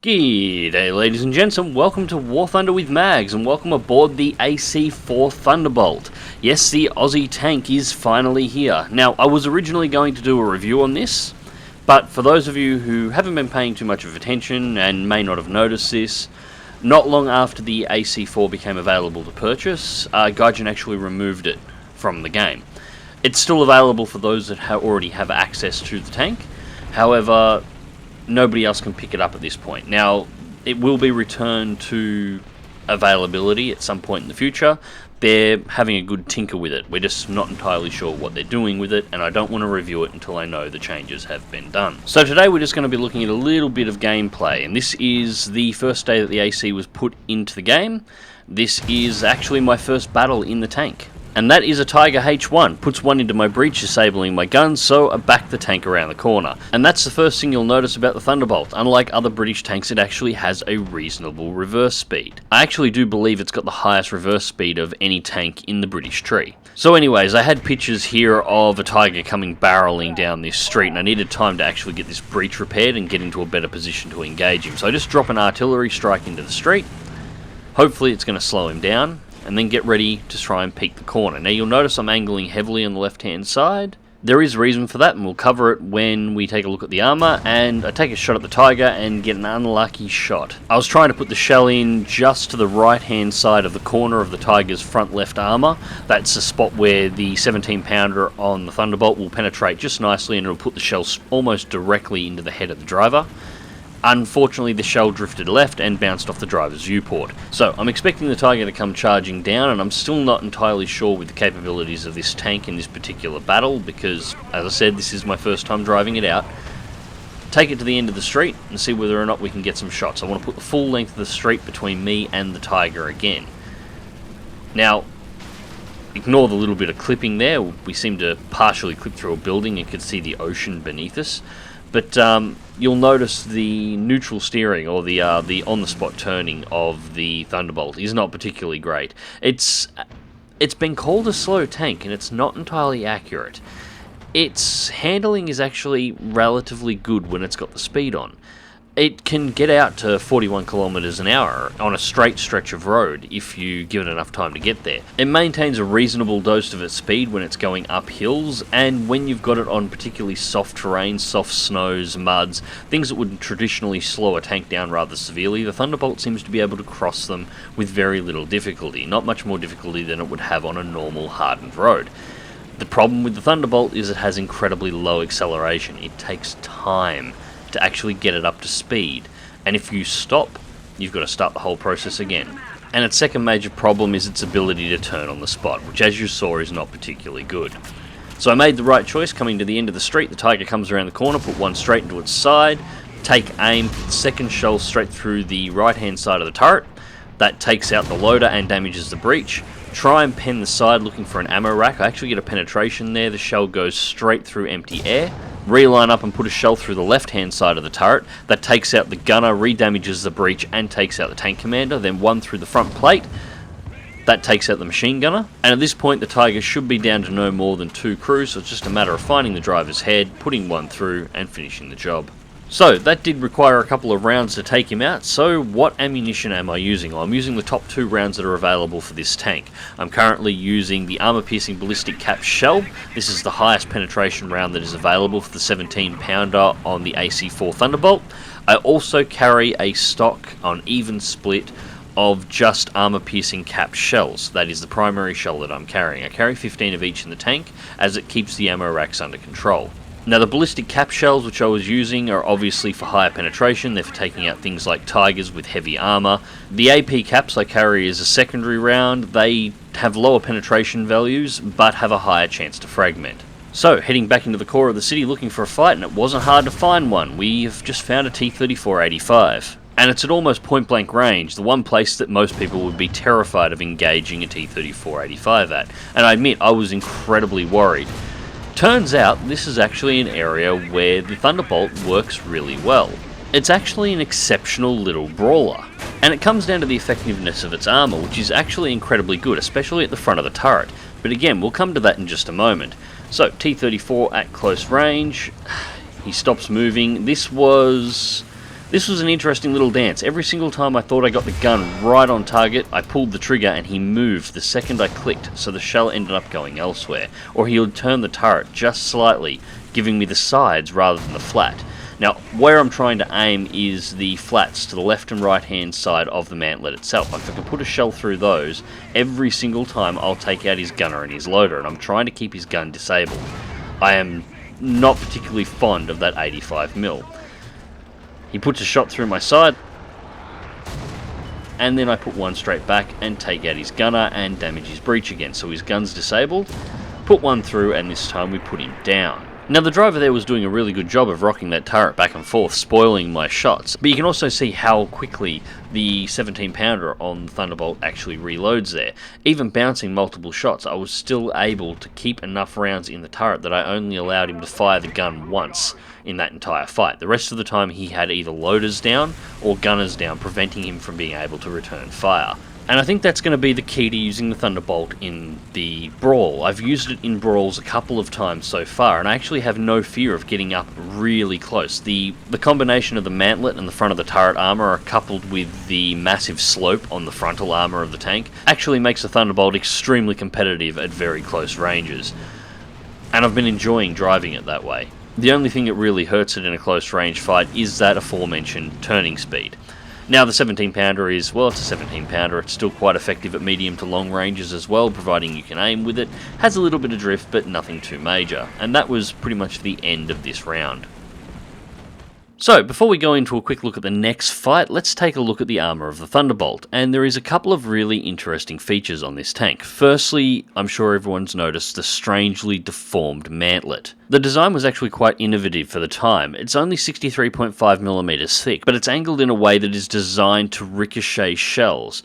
G'day ladies and gents, and welcome to War Thunder with Mags, and welcome aboard the AC IV Thunderbolt. Yes, the Aussie tank is finally here. Now, I was originally going to do a review on this, but for those of you who haven't been paying too much of attention and may not have noticed this, not long after the AC4 became available to purchase, Gaijin actually removed it from the game. It's still available for those that already have access to the tank, however, nobody else can pick it up at this point. Now, it will be returned to availability at some point in the future. They're having a good tinker with it. We're just not entirely sure what they're doing with it, and I don't want to review it until I know the changes have been done. So today we're just going to be looking at a little bit of gameplay, and this is the first day that the AC was put into the game. This is actually my first battle in the tank. And that is a Tiger H1, puts one into my breach, disabling my guns, so I back the tank around the corner. And that's the first thing you'll notice about the Thunderbolt. Unlike other British tanks, it actually has a reasonable reverse speed. I actually do believe it's got the highest reverse speed of any tank in the British tree. So anyways, I had pictures here of a Tiger coming barreling down this street, and I needed time to actually get this breach repaired and get into a better position to engage him. So I just drop an artillery strike into the street. Hopefully it's going to slow him down, and then get ready to try and peek the corner. Now you'll notice I'm angling heavily on the left hand side. There is reason for that, and we'll cover it when we take a look at the armor, and I take a shot at the Tiger and get an unlucky shot. I was trying to put the shell in just to the right hand side of the corner of the Tiger's front left armor. That's the spot where the 17 pounder on the Thunderbolt will penetrate just nicely, and it'll put the shell almost directly into the head of the driver. Unfortunately, the shell drifted left and bounced off the driver's viewport. So, I'm expecting the Tiger to come charging down, and I'm still not entirely sure with the capabilities of this tank in this particular battle, because, as I said, this is my first time driving it out. Take it to the end of the street and see whether or not we can get some shots. I want to put the full length of the street between me and the Tiger again. Now, ignore the little bit of clipping there. We seem to partially clip through a building and can see the ocean beneath us. But you'll notice the neutral steering, or the on-the-spot turning of the Thunderbolt is not particularly great. It's been called a slow tank, and it's not entirely accurate. Its handling is actually relatively good when it's got the speed on. It can get out to 41 kilometers an hour on a straight stretch of road if you give it enough time to get there. It maintains a reasonable dose of its speed when it's going up hills, and when you've got it on particularly soft terrain, soft snows, muds, things that would traditionally slow a tank down rather severely, the Thunderbolt seems to be able to cross them with very little difficulty, not much more difficulty than it would have on a normal hardened road. The problem with the Thunderbolt is it has incredibly low acceleration. It takes time to actually get it up to speed, and if you stop, you've got to start the whole process again. And its second major problem is its ability to turn on the spot, which, as you saw, is not particularly good. So I made the right choice. Coming to the end of the street, the Tiger comes around the corner, put one straight into its side, take aim, put the second shell straight through the right hand side of the turret. That takes out the loader and damages the breach. Try and pen the side looking for an ammo rack. I actually get a penetration there. The shell goes straight through empty air. Reline up and put a shell through the left hand side of the turret. That takes out the gunner, re-damages the breach, and takes out the tank commander. Then one through the front plate. That takes out the machine gunner. And at this point the Tiger should be down to no more than 2 crews, so it's just a matter of finding the driver's head, putting one through, and finishing the job. So, that did require a couple of rounds to take him out. So, what ammunition am I using? Well, I'm using the top 2 rounds that are available for this tank. I'm currently using the armor-piercing ballistic cap shell. This is the highest penetration round that is available for the 17 pounder on the AC4 Thunderbolt. I also carry a stock on even split of just armor-piercing cap shells. That is the primary shell that I'm carrying. I carry 15 of each in the tank, as it keeps the ammo racks under control. Now, the ballistic cap shells which I was using are obviously for higher penetration. They're for taking out things like Tigers with heavy armor. The AP caps I carry as a secondary round. They have lower penetration values, but have a higher chance to fragment. So, heading back into the core of the city looking for a fight, and it wasn't hard to find one. We've just found a T-34-85. And it's at almost point-blank range, the one place that most people would be terrified of engaging a T-34-85 at. And I admit, I was incredibly worried. Turns out this is actually an area where the Thunderbolt works really well. It's actually an exceptional little brawler, and it comes down to the effectiveness of its armor, which is actually incredibly good, especially at the front of the turret. But again, we'll come to that in just a moment. So, T-34 at close range, he stops moving. This was This was an interesting little dance. Every single time I thought I got the gun right on target, I pulled the trigger and he moved the second I clicked, so the shell ended up going elsewhere. Or he would turn the turret just slightly, giving me the sides rather than the flat. Now, where I'm trying to aim is the flats to the left and right hand side of the mantlet itself. If I can put a shell through those, every single time I'll take out his gunner and his loader, and I'm trying to keep his gun disabled. I am not particularly fond of that 85mm. He puts a shot through my side, and then I put one straight back and take out his gunner and damage his breech again. So his gun's disabled, put one through, and this time we put him down. Now the driver there was doing a really good job of rocking that turret back and forth, spoiling my shots, but you can also see how quickly the 17-pounder on the Thunderbolt actually reloads there. Even bouncing multiple shots, I was still able to keep enough rounds in the turret that I only allowed him to fire the gun once in that entire fight. The rest of the time he had either loaders down or gunners down, preventing him from being able to return fire. And I think that's going to be the key to using the Thunderbolt in the Brawl. I've used it in Brawls a couple of times so far, and I actually have no fear of getting up really close. The combination of the mantlet and the front of the turret armor, coupled with the massive slope on the frontal armor of the tank, actually makes the Thunderbolt extremely competitive at very close ranges. And I've been enjoying driving it that way. The only thing that really hurts it in a close range fight is that aforementioned turning speed. Now the 17-pounder is, well, it's a 17-pounder, it's still quite effective at medium to long ranges as well, providing you can aim with it. Has a little bit of drift, but nothing too major. And that was pretty much the end of this round. So, before we go into a quick look at the next fight, let's take a look at the armor of the Thunderbolt, and there is a couple of really interesting features on this tank. Firstly, I'm sure everyone's noticed the strangely deformed mantlet. The design was actually quite innovative for the time. It's only 63.5mm thick, but it's angled in a way that is designed to ricochet shells,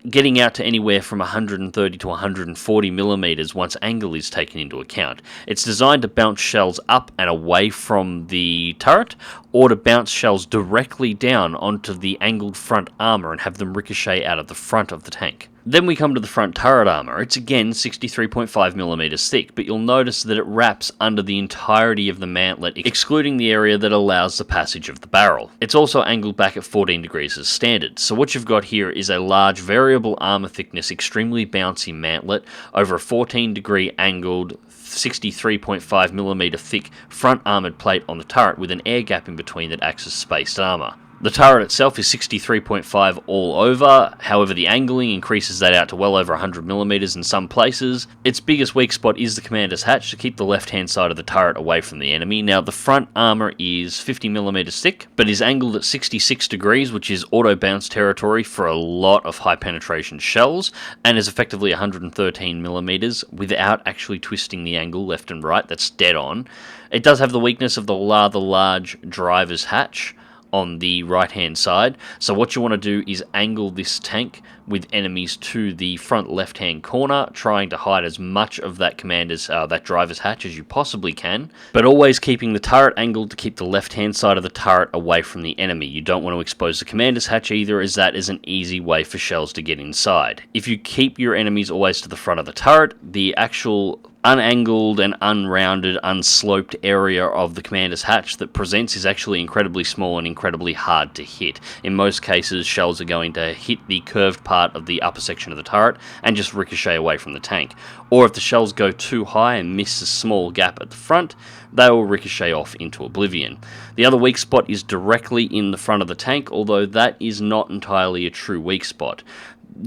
getting out to anywhere from 130 to 140mm once angle is taken into account. It's designed to bounce shells up and away from the turret, or to bounce shells directly down onto the angled front armor and have them ricochet out of the front of the tank. Then we come to the front turret armor. It's again 63.5mm thick, but you'll notice that it wraps under the entirety of the mantlet, excluding the area that allows the passage of the barrel. It's also angled back at 14 degrees as standard, so what you've got here is a large variable armor thickness, extremely bouncy mantlet over a 14-degree angled 63.5mm thick front armoured plate on the turret with an air gap in between that acts as spaced armour. The turret itself is 63.5 all over, however the angling increases that out to well over 100mm in some places. Its biggest weak spot is the commander's hatch to keep the left hand side of the turret away from the enemy. Now the front armour is 50mm thick, but is angled at 66 degrees, which is auto bounce territory for a lot of high penetration shells, and is effectively 113mm without actually twisting the angle left and right. That's dead on. It does have the weakness of the rather large driver's hatch on the right hand side, so what you want to do is angle this tank with enemies to the front left hand corner, trying to hide as much of that that driver's hatch as you possibly can, but always keeping the turret angled to keep the left hand side of the turret away from the enemy. You don't want to expose the commander's hatch either, as that is an easy way for shells to get inside. If you keep your enemies always to the front of the turret, the actual unangled and unrounded, unsloped area of the commander's hatch that presents is actually incredibly small and incredibly hard to hit. In most cases, shells are going to hit the curved part of the upper section of the turret and just ricochet away from the tank. Or if the shells go too high and miss a small gap at the front, they will ricochet off into oblivion. The other weak spot is directly in the front of the tank, although that is not entirely a true weak spot.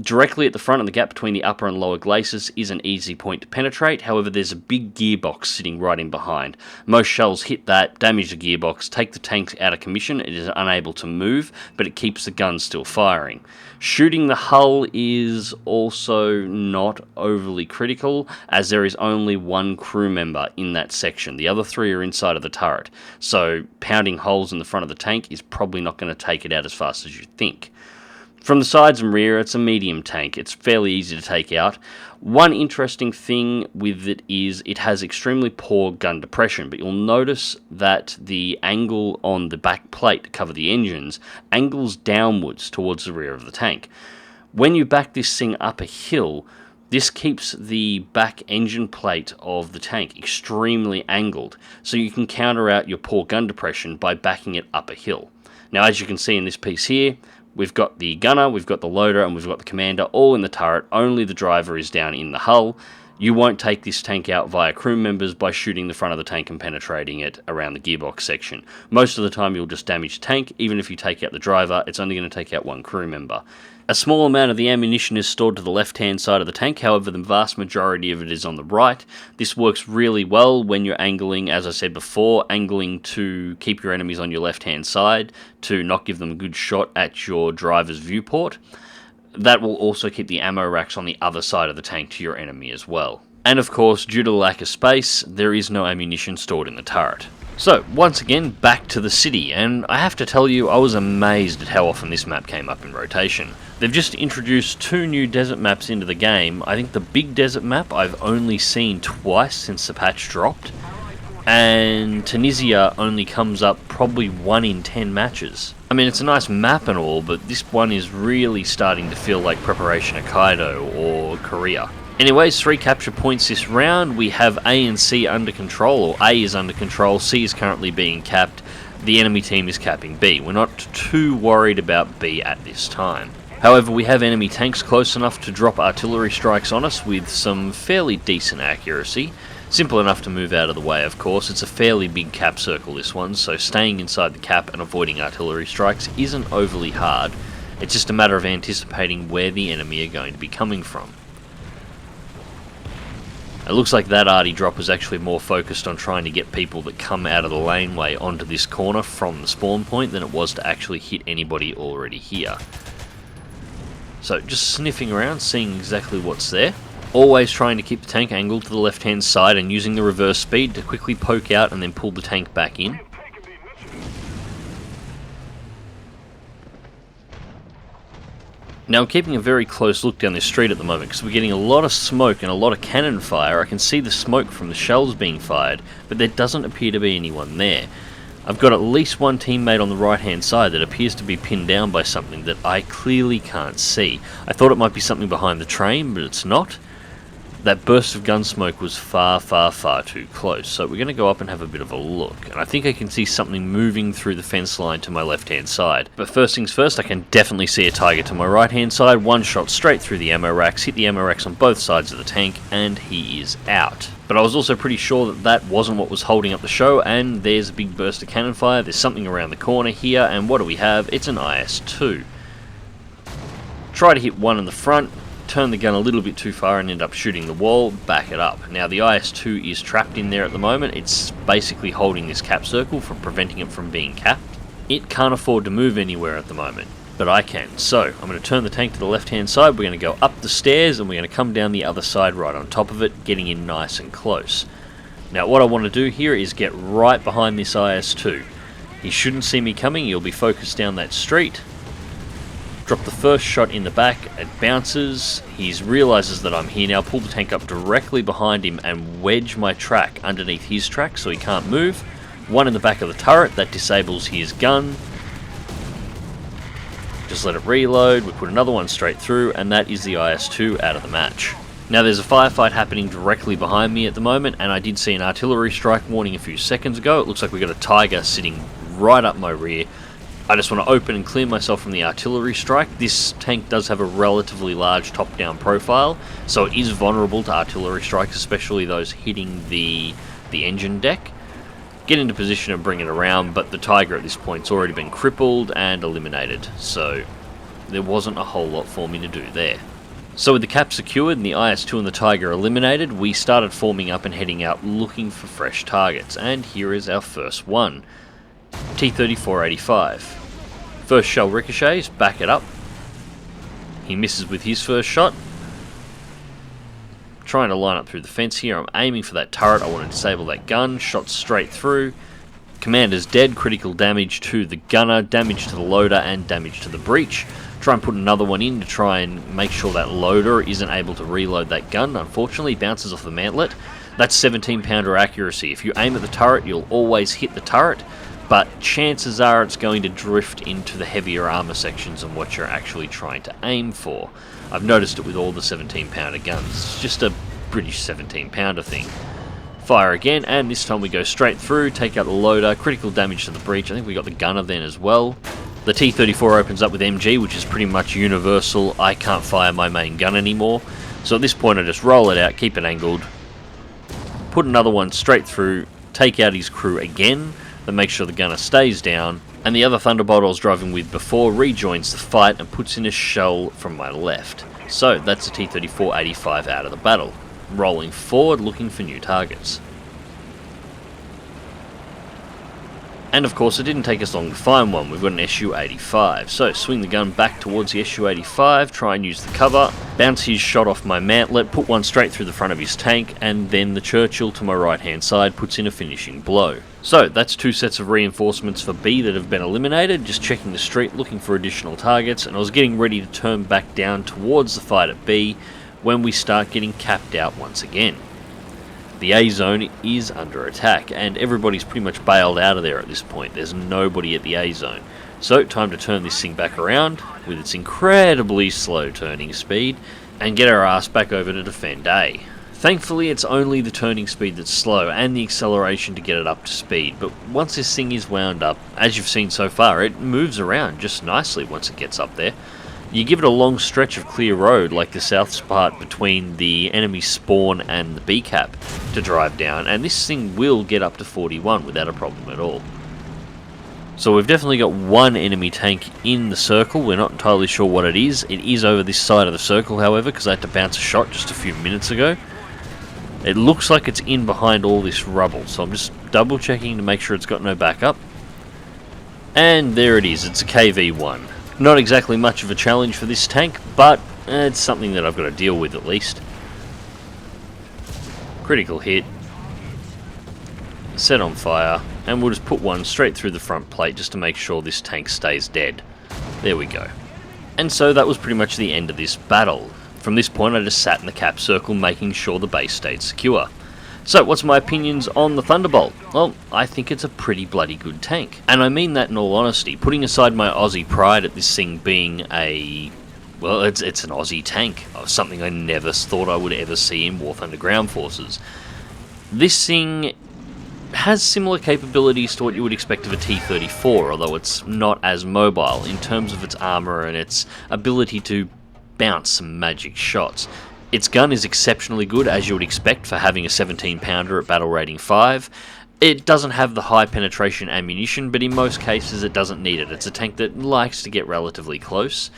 Directly at the front of the gap between the upper and lower glacis is an easy point to penetrate, however there's a big gearbox sitting right in behind. Most shells hit that, damage the gearbox, take the tank out of commission, it is unable to move, but it keeps the gun still firing. Shooting the hull is also not overly critical, as there is only one crew member in that section. The other three are inside of the turret, so pounding holes in the front of the tank is probably not going to take it out as fast as you think. From the sides and rear, it's a medium tank. It's fairly easy to take out. One interesting thing with it is it has extremely poor gun depression, but you'll notice that the angle on the back plate to cover the engines angles downwards towards the rear of the tank. When you back this thing up a hill, this keeps the back engine plate of the tank extremely angled, so you can counter out your poor gun depression by backing it up a hill. Now, as you can see in this piece here, we've got the gunner, we've got the loader, and we've got the commander all in the turret. Only the driver is down in the hull. You won't take this tank out via crew members by shooting the front of the tank and penetrating it around the gearbox section. Most of the time you'll just damage the tank. Even if you take out the driver, it's only going to take out one crew member. A small amount of the ammunition is stored to the left-hand side of the tank, however the vast majority of it is on the right. This works really well when you're angling, as I said before, angling to keep your enemies on your left-hand side, to not give them a good shot at your driver's viewport. That will also keep the ammo racks on the other side of the tank to your enemy as well. And of course, due to the lack of space, there is no ammunition stored in the turret. So, once again, back to the city, and I have to tell you, I was amazed at how often this map came up in rotation. They've just introduced 2 new desert maps into the game. I think the big desert map I've only seen twice since the patch dropped, and Tunisia only comes up probably 1 in 10 matches. I mean, it's a nice map and all, but this one is really starting to feel like Preparation Hokkaido or Korea. Anyways, 3 capture points this round. We have A and C under control, or A is under control, C is currently being capped, the enemy team is capping B. We're not too worried about B at this time. However, we have enemy tanks close enough to drop artillery strikes on us with some fairly decent accuracy. Simple enough to move out of the way, of course. It's a fairly big cap circle, this one, so staying inside the cap and avoiding artillery strikes isn't overly hard. It's just a matter of anticipating where the enemy are going to be coming from. It looks like that arty drop was actually more focused on trying to get people that come out of the laneway onto this corner from the spawn point than it was to actually hit anybody already here. So just sniffing around, seeing exactly what's there. Always trying to keep the tank angled to the left hand side and using the reverse speed to quickly poke out and then pull the tank back in. Now I'm keeping a very close look down this street at the moment because we're getting a lot of smoke and a lot of cannon fire. I can see the smoke from the shells being fired, but there doesn't appear to be anyone there. I've got at least one teammate on the right hand side that appears to be pinned down by something that I clearly can't see. I thought it might be something behind the train, but it's not. That burst of gun smoke was far, far, far too close, so we're going to go up and have a bit of a look. And I think I can see something moving through the fence line to my left-hand side. But first things first, I can definitely see a tiger to my right-hand side. One shot straight through the ammo racks, hit the ammo racks on both sides of the tank, and he is out. But I was also pretty sure that that wasn't what was holding up the show, and there's a big burst of cannon fire. There's something around the corner here, and what do we have? It's an IS-2. Try to hit one in the front, turn the gun a little bit too far and end up shooting the wall, back it up. Now the IS-2 is trapped in there at the moment. It's basically holding this cap circle from preventing it from being capped. It can't afford to move anywhere at the moment, but I can. So I'm going to turn the tank to the left hand side, we're going to go up the stairs and we're going to come down the other side right on top of it, getting in nice and close. Now what I want to do here is get right behind this IS-2. He shouldn't see me coming, he'll be focused down that street. Drop the first shot in the back, it bounces, he realises that I'm here now, pull the tank up directly behind him and wedge my track underneath his track so he can't move. One in the back of the turret, that disables his gun. Just let it reload, we put another one straight through, and that is the IS-2 out of the match. Now there's a firefight happening directly behind me at the moment, and I did see an artillery strike warning a few seconds ago. It looks like we've got a tiger sitting right up my rear. I just want to open and clear myself from the artillery strike. This tank does have a relatively large top-down profile, so it is vulnerable to artillery strikes, especially those hitting the engine deck. Get into position and bring it around, but the tiger at this point's already been crippled and eliminated, so there wasn't a whole lot for me to do there. So with the cap secured and the IS-2 and the tiger eliminated, we started forming up and heading out looking for fresh targets, and here is our first one. T-34-85. First shell ricochets, back it up. He misses with his first shot. Trying to line up through the fence here. I'm aiming for that turret. I want to disable that gun. Shot straight through. Commander's dead. Critical damage to the gunner, damage to the loader, and damage to the breach. Try and put another one in to try and make sure that loader isn't able to reload that gun. Unfortunately, bounces off the mantlet. That's 17-pounder accuracy. If you aim at the turret, you'll always hit the turret, but chances are it's going to drift into the heavier armor sections and what you're actually trying to aim for. I've noticed it with all the 17-pounder guns. It's just a British 17-pounder thing. Fire again, and this time we go straight through, take out the loader, critical damage to the breach. I think we got the gunner then as well. The T-34 opens up with MG, which is pretty much universal. I can't fire my main gun anymore. So at this point I just roll it out, keep it angled, put another one straight through, take out his crew again, then make sure the gunner stays down, and the other Thunderbolt I was driving with before rejoins the fight and puts in a shell from my left. So that's the T-34-85 out of the battle, rolling forward looking for new targets. And of course it didn't take us long to find one. We've got an Su-85, so swing the gun back towards the Su-85, try and use the cover, bounce his shot off my mantlet, put one straight through the front of his tank, and then the Churchill to my right hand side puts in a finishing blow. So that's two sets of reinforcements for B that have been eliminated, just checking the street looking for additional targets, and I was getting ready to turn back down towards the fight at B when we start getting capped out once again. The A zone is under attack, and everybody's pretty much bailed out of there at this point. There's nobody at the A zone. So, time to turn this thing back around, with its incredibly slow turning speed, and get our ass back over to defend A. Thankfully, it's only the turning speed that's slow, and the acceleration to get it up to speed, but once this thing is wound up, as you've seen so far, it moves around just nicely once it gets up there. You give it a long stretch of clear road, like the south part between the enemy spawn and the B cap, to drive down, and this thing will get up to 41 without a problem at all. So we've definitely got one enemy tank in the circle. We're not entirely sure what it is. It is over this side of the circle, however, because I had to bounce a shot just a few minutes ago. It looks like it's in behind all this rubble, so I'm just double checking to make sure it's got no backup. And there it is, it's a KV-1. Not exactly much of a challenge for this tank, but it's something that I've got to deal with at least. Critical hit. Set on fire, and we'll just put one straight through the front plate just to make sure this tank stays dead. There we go. And so that was pretty much the end of this battle. From this point I just sat in the cap circle making sure the base stayed secure. So, what's my opinions on the Thunderbolt? Well, I think it's a pretty bloody good tank. And I mean that in all honesty. Putting aside my Aussie pride at this thing being a... well, it's an Aussie tank. Something I never thought I would ever see in War Thunder Ground Forces. This thing has similar capabilities to what you would expect of a T-34, although it's not as mobile in terms of its armour and its ability to bounce some magic shots. Its gun is exceptionally good, as you would expect for having a 17-pounder at battle rating 5. It doesn't have the high penetration ammunition, but in most cases it doesn't need it. It's a tank that likes to get relatively close,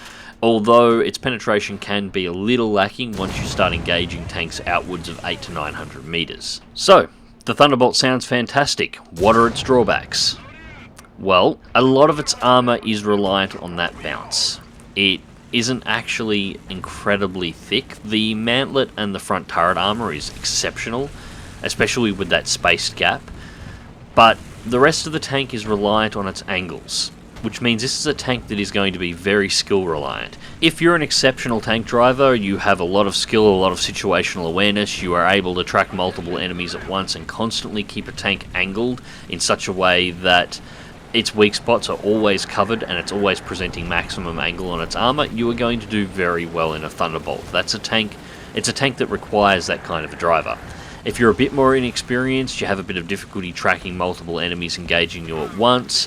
although its penetration can be a little lacking once you start engaging tanks outwards of 800 to 900 meters. So, the Thunderbolt sounds fantastic. What are its drawbacks? Well, a lot of its armor is reliant on that bounce. It isn't actually incredibly thick. The mantlet and the front turret armor is exceptional, especially with that spaced gap, but the rest of the tank is reliant on its angles, which means this is a tank that is going to be very skill reliant. If you're an exceptional tank driver, you have a lot of skill, a lot of situational awareness, you are able to track multiple enemies at once and constantly keep a tank angled in such a way that its weak spots are always covered and it's always presenting maximum angle on its armor, you are going to do very well in a Thunderbolt. It's a tank that requires that kind of a driver. If you're a bit more inexperienced, you have a bit of difficulty tracking multiple enemies engaging you at once,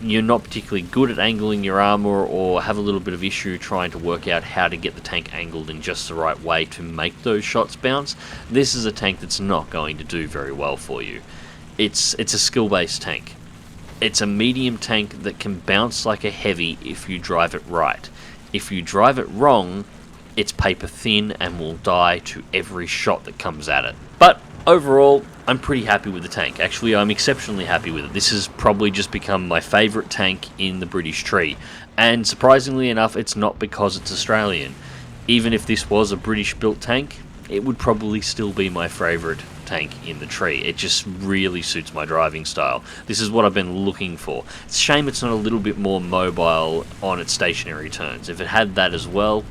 you're not particularly good at angling your armor, or have a little bit of issue trying to work out how to get the tank angled in just the right way to make those shots bounce, this is a tank that's not going to do very well for you. It's a skill-based tank. It's a medium tank that can bounce like a heavy if you drive it right. If you drive it wrong, it's paper thin and will die to every shot that comes at it. But overall, I'm pretty happy with the tank. Actually, I'm exceptionally happy with it. This has probably just become my favourite tank in the British tree. And surprisingly enough, it's not because it's Australian. Even if this was a British-built tank, it would probably still be my favourite tank in the tree. It just really suits my driving style. This is what I've been looking for. It's a shame it's not a little bit more mobile on its stationary turns. If it had that as well,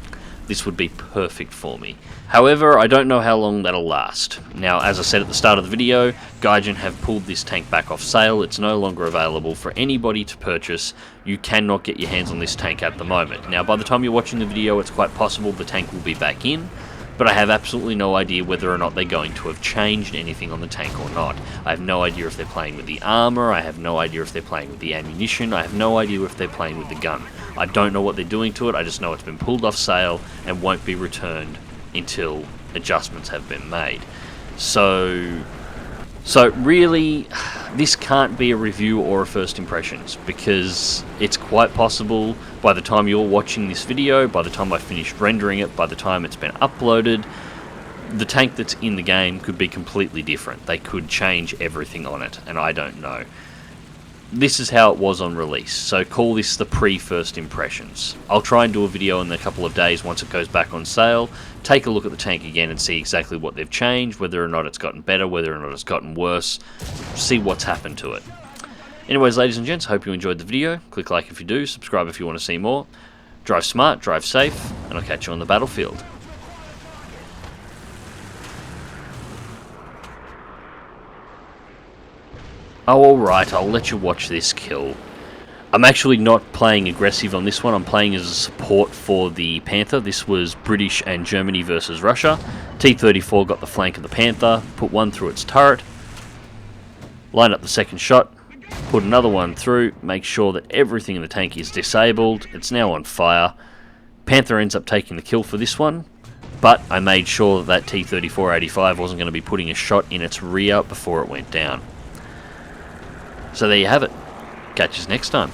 this would be perfect for me. However, I don't know how long that'll last. Now, as I said at the start of the video, Gaijin have pulled this tank back off sale. It's no longer available for anybody to purchase. You cannot get your hands on this tank at the moment. Now, by the time you're watching the video, it's quite possible the tank will be back in, but I have absolutely no idea whether or not they're going to have changed anything on the tank or not. I have no idea if they're playing with the armor, I have no idea if they're playing with the ammunition, I have no idea if they're playing with the gun. I don't know what they're doing to it, I just know it's been pulled off sale and won't be returned until adjustments have been made. So really, this can't be a review or a first impressions, because it's quite possible by the time you're watching this video, by the time I finished rendering it, by the time it's been uploaded, the tank that's in the game could be completely different. They could change everything on it, and I don't know. This is how it was on release, so call this the pre-first impressions. I'll try and do a video in a couple of days once it goes back on sale, take a look at the tank again and see exactly what they've changed, whether or not it's gotten better, whether or not it's gotten worse, see what's happened to it. Anyways, ladies and gents, hope you enjoyed the video. Click like if you do, subscribe if you want to see more. Drive smart, drive safe, and I'll catch you on the battlefield. Oh, alright, I'll let you watch this kill. I'm actually not playing aggressive on this one, I'm playing as a support for the Panther. This was British and Germany versus Russia. T-34 got the flank of the Panther, put one through its turret, line up the second shot, put another one through, make sure that everything in the tank is disabled. It's now on fire. Panther ends up taking the kill for this one, but I made sure that that T-34-85 wasn't going to be putting a shot in its rear before it went down. So there you have it. Catch us next time.